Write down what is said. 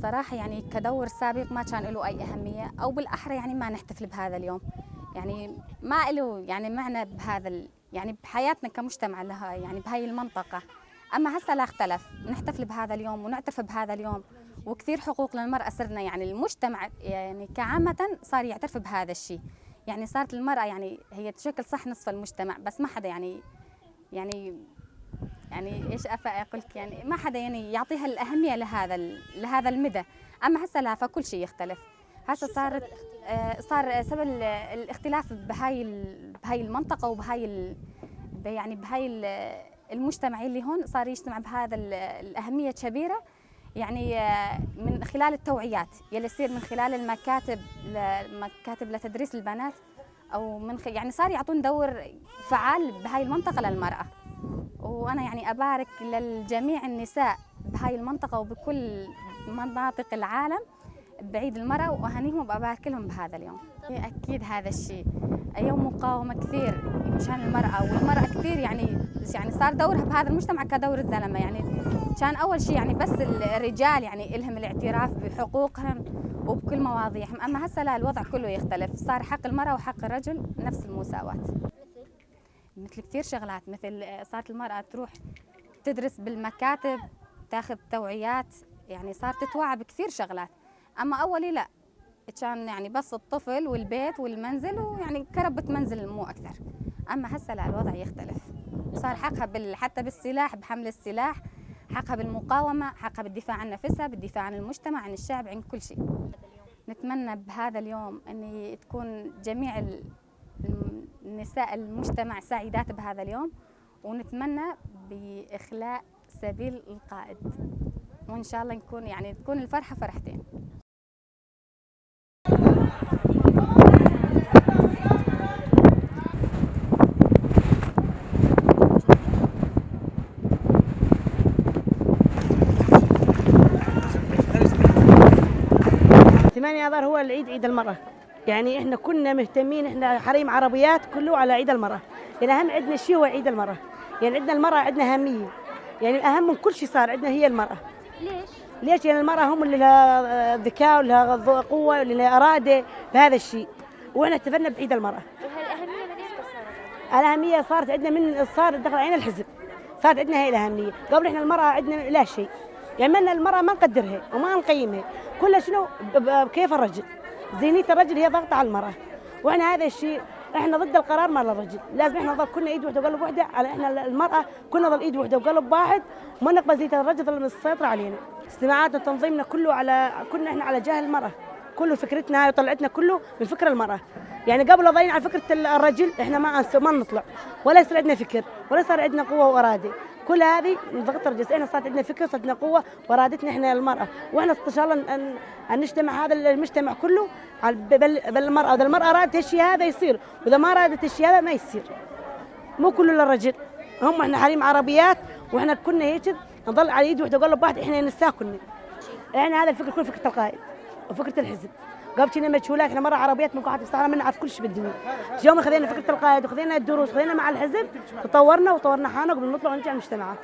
الصراحة يعني كدور سابق ما كان له أي أهمية، أو بالأحرى يعني ما نحتفل بهذا اليوم. يعني ما له يعني معنى يعني بحياتنا كمجتمع لها يعني بهاي المنطقة. أما هسه لا اختلف، نحتفل بهذا اليوم ونعترف بهذا اليوم، وكثير حقوق للمرأة صرنا يعني المجتمع يعني كعامة صار يعترف بهذا الشيء. يعني صارت المرأة يعني هي تشكل صح نصف المجتمع، بس ما حدا يعني يعني ايش اقول لك، يعني ما حدا يعني يعطيها الاهميه لهذا المدى. اما هسه لا، فكل شيء يختلف. هسه صار سبب الاختلاف بهاي المنطقه يعني المجتمع اللي هون صار يجتمع بهذا الاهميه الكبيره. يعني من خلال التوعيات يلي يصير من خلال المكاتب لتدريس البنات، او يعني صار يعطون دور فعال بهاي المنطقه للمراه. وأنا يعني أبارك للجميع النساء بهاي المنطقة وبكل مناطق العالم بعيد المرأة، وأهنيهم وأبارك لهم بهذا اليوم. أكيد هذا الشيء يوم مقاومة كثير مشان المرأة، والمرأة كثير يعني صار دورها بهذا المجتمع كدور الزلمة. يعني كان أول شيء يعني بس الرجال يعني إلهم الاعتراف بحقوقهم وبكل مواضيعهم، أما هسه لا، الوضع كله يختلف، صار حق المرأة وحق الرجل نفس المساواة. مثل كثير شغلات، مثل صارت المرأة تروح تدرس بالمكاتب، تاخذ توعيات، يعني صارت تتوعى بكثير شغلات. أما أولي لا، كان يعني بس الطفل والبيت والمنزل، ويعني كربة منزل مو أكثر. أما هسه لا، الوضع يختلف، صار حقها حتى بالسلاح، بحمل السلاح، حقها بالمقاومة، حقها بالدفاع عن نفسها، بالدفاع عن المجتمع، عن الشعب، عن كل شيء. نتمنى بهذا اليوم أن تكون جميع النساء المجتمع سعيدات بهذا اليوم، ونتمنى بإخلاء سبيل القائد، وإن شاء الله تكون الفرحة فرحتين. ثمانية آذار هو العيد، عيد المرأة. يعني احنا كنا مهتمين، احنا حريم عربيات كله على عيد المرأة. يعني اهم عندنا شيء هو عيد المرأة. يعني عندنا المرأة عندنا أهمية، يعني أهم من كل شيء صار عندنا هي المرأة. ليش؟ يعني المرأة هم اللي لها ذكاء ولها قوة واللي لها إرادة بهذا الشيء، واحنا احتفلنا بعيد المرأة. وهالأهمية من إيش صارت؟ الأهمية صارت عندنا من صار دخل علينا الحزب، صارت عندنا هي الأهمية. قبل احنا المرأة عندنا لا شيء، يعني من المرأة ما نقدرها وما نقيمها، كلها شنو كيف الرجل، زينية الرجل هي ضغط على المرأة. واحنا هذا الشيء احنا ضد القرار مال الرجل، لازم احنا نظل كلنا ايد واحده وقلب واحده، على احنا المرأة كلنا نظل ايد واحده وقلب واحد، وما نقبل زينية الرجل ظل مسيطرة علينا. استماعاتنا وتنظيمنا كله كنا احنا على جاه المرأة، كله فكرتنا هاي وطلعتنا كله من فكر المرأة. يعني قبل ضايعين على فكرة الرجل احنا ما نطلع، ولا يصير عندنا فكر، ولا صار عندنا قوة وإرادة. كل هذه من ضغط الرجل، احنا صارت عندنا فكر، صارت عندنا قوة وإرادتنا احنا المرأة، واحنا ان شاء الله ان نجتمع هذا المجتمع كله بالمرأة، واذا المرأة ارادت الشيء هذا يصير، واذا ما ارادت الشيء هذا ما يصير. مو كله للرجل، هم احنا حريم عربيات، واحنا كنا هيك نضل على يد وحده وقلب واحد، احنا نساء كنا. يعني هذا الفكر كله فكرة القائد وفكرة الحزب. قبل كنا مجهولات، احنا مرة عربيات من قاعدة بصراحة ما نعرف كل شيء بالدنيا. يوم خذينا فكرة القائد وخذينا الدروس وخذينا مع الحزب، تطورنا حالنا قبل نطلع ونرجع المجتمعات.